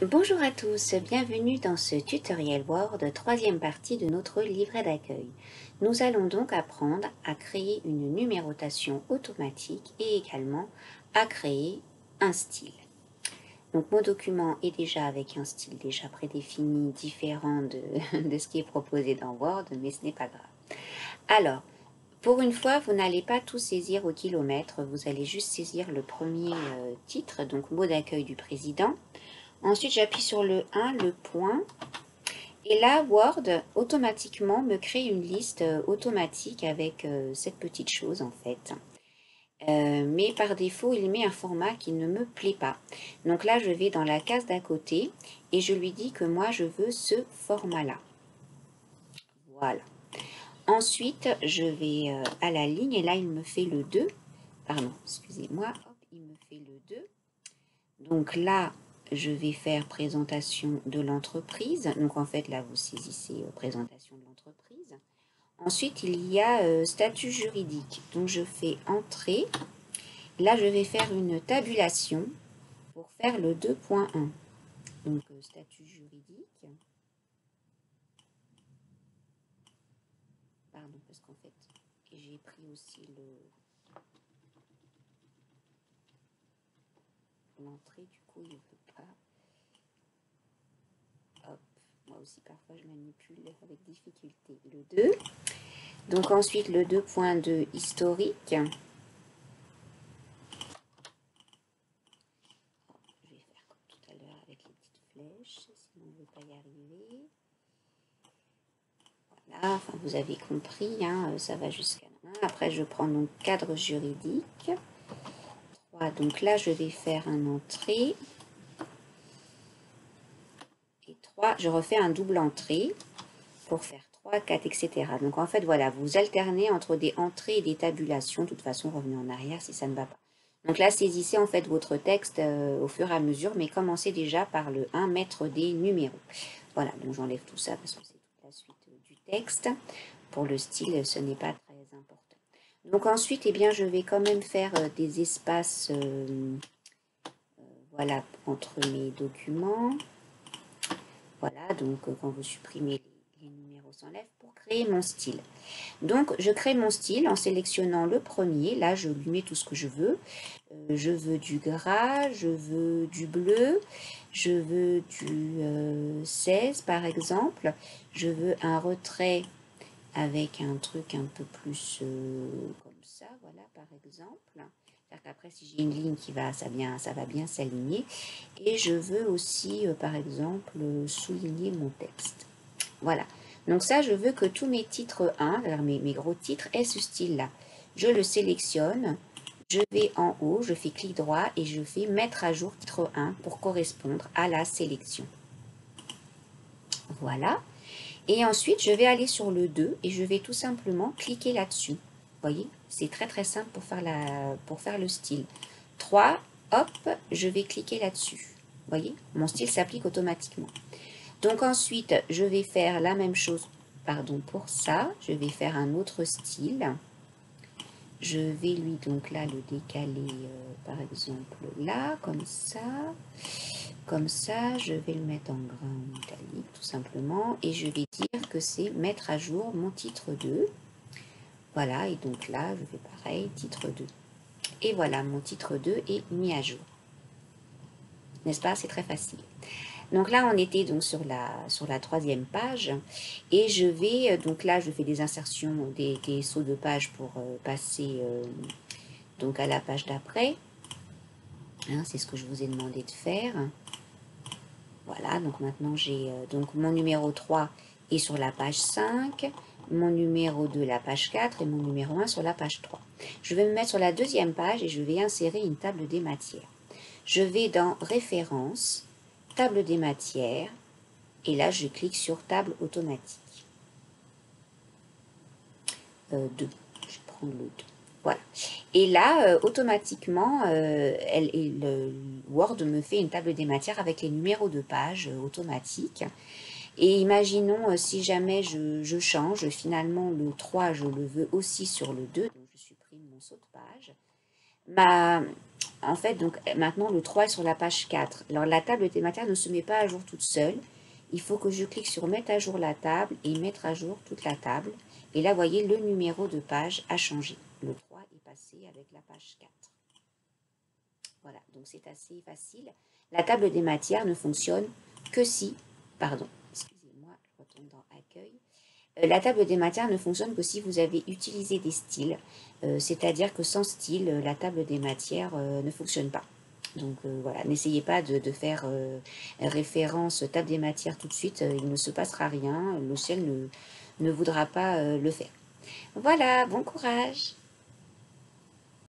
Bonjour à tous, bienvenue dans ce tutoriel Word, troisième partie de notre livret d'accueil. Nous allons donc apprendre à créer une numérotation automatique et également à créer un style. Donc mon document est déjà avec un style déjà prédéfini, différent de ce qui est proposé dans Word, mais ce n'est pas grave. Alors, pour une fois, vous n'allez pas tout saisir au kilomètre, vous allez juste saisir le premier titre, donc mot d'accueil du président. Ensuite, j'appuie sur le 1, le point. Et là, Word, automatiquement, me crée une liste automatique avec cette petite chose, en fait. Mais par défaut, il met un format qui ne me plaît pas. Donc là, je vais dans la case d'à côté et je lui dis que moi, je veux ce format-là. Voilà. Ensuite, je vais à la ligne et là, il me fait le 2. Pardon, excusez-moi. Hop, il me fait le 2. Donc là, je vais faire présentation de l'entreprise. Donc en fait, là, vous saisissez présentation de l'entreprise. Ensuite, il y a statut juridique. Donc je fais entrée. Là, je vais faire une tabulation pour faire le 2.1. Donc statut juridique. Pardon, parce qu'en fait, j'ai pris aussi l'entrée. Du coup, il ne veut pas. Hop, moi aussi, parfois, je manipule avec difficulté. Le 2. Donc ensuite le 2.2 historique. Je vais faire comme tout à l'heure avec les petites flèches, sinon on ne veut pas y arriver. Voilà, enfin vous avez compris, hein, ça va jusqu'à là. Après je prends donc cadre juridique. 3, donc là je vais faire un entrée. Et 3, je refais un double entrée pour faire 3, 4, etc. Donc en fait voilà, vous alternez entre des entrées et des tabulations. De toute façon, revenez en arrière si ça ne va pas. Donc là, saisissez en fait votre texte au fur et à mesure, mais commencez déjà par le 1, mettre des numéros. Voilà, donc j'enlève tout ça parce que c'est toute la suite du texte. Pour le style, ce n'est pas très important. Donc ensuite, eh bien, je vais quand même faire des espaces voilà, entre mes documents. Voilà, donc quand vous supprimez les numéros s'enlèvent pour créer mon style. Donc je crée mon style en sélectionnant le premier. Là, je lui mets tout ce que je veux. Je veux du gras, je veux du bleu, je veux du 16 par exemple. Je veux un retrait avec un truc un peu plus comme ça, voilà, par exemple. C'est-à-dire qu'après, si j'ai une ligne qui va, ça va bien s'aligner. Et je veux aussi, par exemple, souligner mon texte. Voilà. Donc ça, je veux que tous mes titres 1, mes gros titres, aient ce style-là. Je le sélectionne, je vais en haut, je fais clic droit et je fais mettre à jour titre 1 pour correspondre à la sélection. Voilà. Et ensuite, je vais aller sur le 2 et je vais tout simplement cliquer là-dessus. Vous voyez, c'est très très simple pour faire le style. 3, hop, je vais cliquer là-dessus. Vous voyez, mon style s'applique automatiquement. Donc ensuite, je vais faire la même chose, pardon, pour ça. Je vais faire un autre style. Je vais lui donc là le décaler, par exemple là, comme ça. Comme ça, je vais le mettre en grain italique tout simplement. Et je vais dire que c'est mettre à jour mon titre 2. Voilà, et donc là, je fais pareil, titre 2. Et voilà, mon titre 2 est mis à jour. N'est-ce pas? C'est très facile. Donc là, on était donc sur la troisième page. Et je vais, donc là, je fais des insertions, des sauts de page pour passer donc à la page d'après. Hein, c'est ce que je vous ai demandé de faire. Voilà, donc maintenant j'ai donc mon numéro 3 est sur la page 5, mon numéro 2 la page 4 et mon numéro 1 sur la page 3. Je vais me mettre sur la deuxième page et je vais insérer une table des matières. Je vais dans Références, Table des matières, et là je clique sur Table automatique. 2, je prends le 2. Voilà. Et là, automatiquement, Word me fait une table des matières avec les numéros de page automatiques. Et imaginons, si jamais je change, finalement le 3, je le veux aussi sur le 2, donc je supprime mon saut de page. En fait, donc maintenant le 3 est sur la page 4. Alors la table des matières ne se met pas à jour toute seule. Il faut que je clique sur mettre à jour la table et mettre à jour toute la table. Et là, vous voyez, le numéro de page a changé. Le 3 est passé avec la page 4. Voilà, donc c'est assez facile. La table des matières ne fonctionne que si, pardon, excusez-moi, je retourne dans accueil. La table des matières ne fonctionne que si vous avez utilisé des styles, c'est-à-dire que sans style, la table des matières ne fonctionne pas. Donc voilà, n'essayez pas de faire référence table des matières tout de suite, il ne se passera rien, le ciel ne voudra pas le faire. Voilà, bon courage!